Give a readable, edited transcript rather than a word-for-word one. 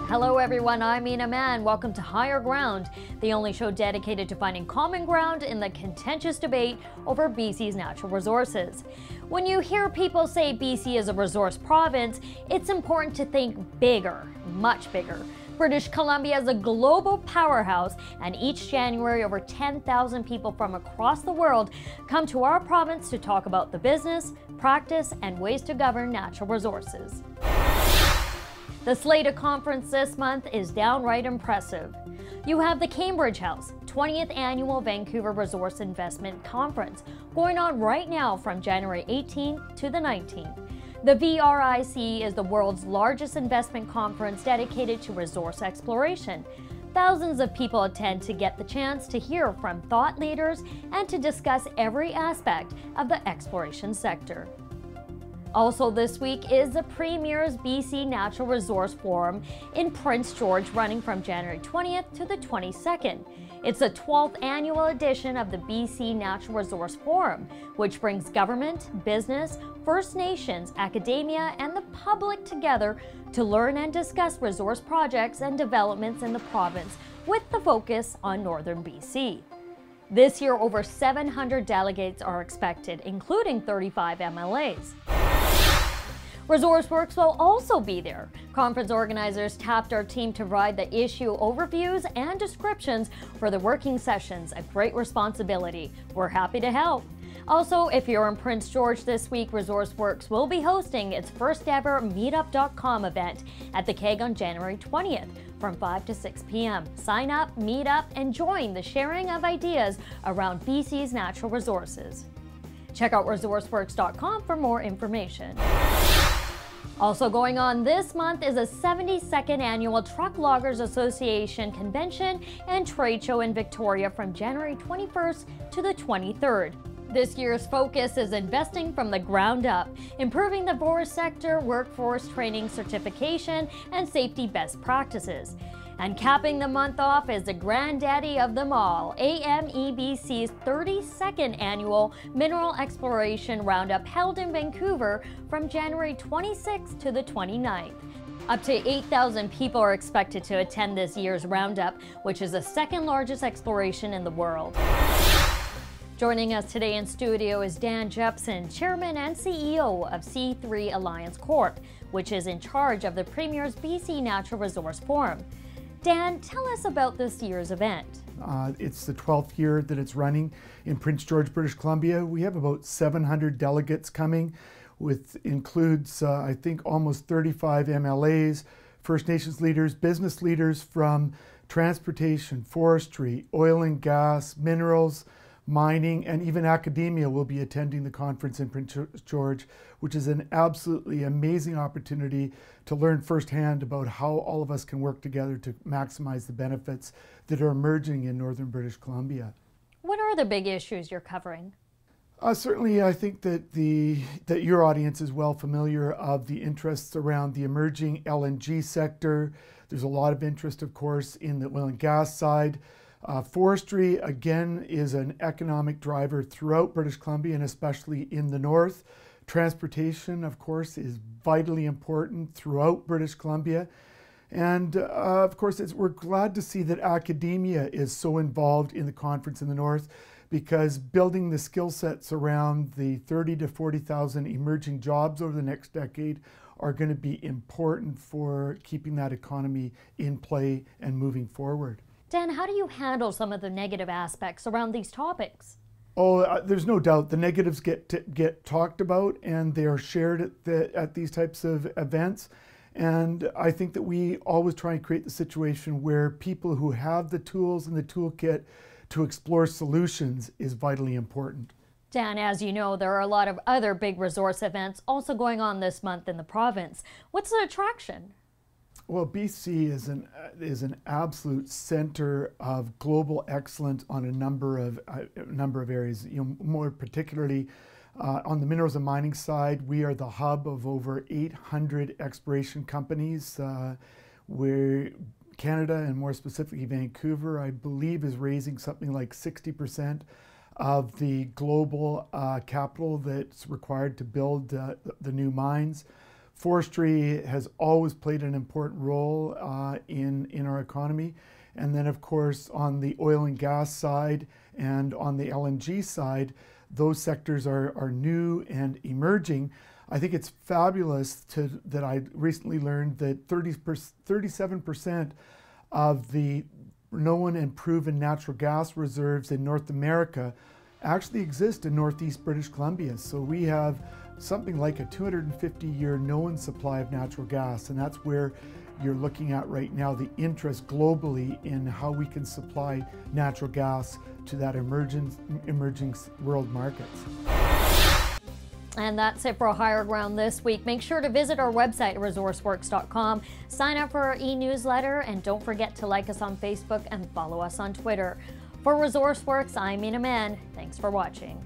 Hello everyone, I'm Ina Man. Welcome to Higher Ground, the only show dedicated to finding common ground in the contentious debate over BC's natural resources. When you hear people say BC is a resource province, it's important to think bigger, much bigger. British Columbia is a global powerhouse, and each January over 10,000 people from across the world come to our province to talk about the business, practice, and ways to govern natural resources. The slate of conference this month is downright impressive. You have the Cambridge House, 20th Annual Vancouver Resource Investment Conference, going on right now from January 18th to the 19th. The VRIC is the world's largest investment conference dedicated to resource exploration. Thousands of people attend to get the chance to hear from thought leaders and to discuss every aspect of the exploration sector. Also this week is the Premier's BC Natural Resource Forum in Prince George, running from January 20th to the 22nd. It's the 12th annual edition of the BC Natural Resource Forum, which brings government, business, First Nations, academia, and the public together to learn and discuss resource projects and developments in the province, with the focus on northern BC. This year, over 700 delegates are expected, including 35 MLAs. ResourceWorks will also be there. Conference organizers tapped our team to provide the issue overviews and descriptions for the working sessions, a great responsibility. We're happy to help. Also, if you're in Prince George this week, ResourceWorks will be hosting its first ever Meetup.com event at the Keg on January 20th from 5 to 6 p.m. Sign up, meet up, and join the sharing of ideas around BC's natural resources. Check out resourceworks.com for more information. Also going on this month is a 72nd Annual Truck Loggers Association Convention and Trade Show in Victoria from January 21st to the 23rd. This year's focus is investing from the ground up, improving the forest sector, workforce training certification, and safety best practices. And capping the month off is the granddaddy of them all, AMEBC's 32nd Annual Mineral Exploration Roundup, held in Vancouver from January 26th to the 29th. Up to 8,000 people are expected to attend this year's roundup, which is the second largest exploration in the world. Joining us today in studio is Dan Jepson, Chairman and CEO of C3 Alliance Corp, which is in charge of the Premier's BC Natural Resource Forum. Dan, tell us about this year's event. It's the 12th year that it's running in Prince George, British Columbia. We have about 700 delegates coming, which includes, I think, almost 35 MLAs, First Nations leaders, business leaders from transportation, forestry, oil and gas, minerals, mining, and even academia will be attending the conference in Prince George, which is an absolutely amazing opportunity to learn firsthand about how all of us can work together to maximize the benefits that are emerging in northern British Columbia. What are the big issues you're covering? Certainly, I think that your audience is well familiar of the interests around the emerging LNG sector. There's a lot of interest, of course, in the oil and gas side. Forestry, again, is an economic driver throughout British Columbia and especially in the north. Transportation, of course, is vitally important throughout British Columbia. And of course, we're glad to see that academia is so involved in the conference in the north, because building the skill sets around the 30 to 40,000 emerging jobs over the next decade are going to be important for keeping that economy in play and moving forward. Dan, how do you handle some of the negative aspects around these topics? Oh, there's no doubt the negatives get talked about, and they are shared at these types of events. And I think that we always try and create the situation where people who have the tools and the toolkit to explore solutions is vitally important. Dan, as you know, there are a lot of other big resource events also going on this month in the province. What's the attraction? Well, BC is an absolute center of global excellence on a number of areas. More particularly on the minerals and mining side, we are the hub of over 800 exploration companies, where Canada, and more specifically Vancouver, I believe, is raising something like 60% of the global capital that's required to build the new mines. Forestry has always played an important role in our economy. And then, of course, on the oil and gas side and on the LNG side, those sectors are new and emerging. I think it's fabulous that I recently learned that 37% of the known and proven natural gas reserves in North America actually exist in Northeast British Columbia. So we have something like a 250-year known supply of natural gas, and that's where you're looking at right now the interest globally in how we can supply natural gas to that emerging world markets. And that's it for Higher Ground this week. Make sure to visit our website at resourceworks.com, sign up for our e-newsletter, and don't forget to like us on Facebook and follow us on Twitter. For ResourceWorks, I'm Mina Man. Thanks for watching.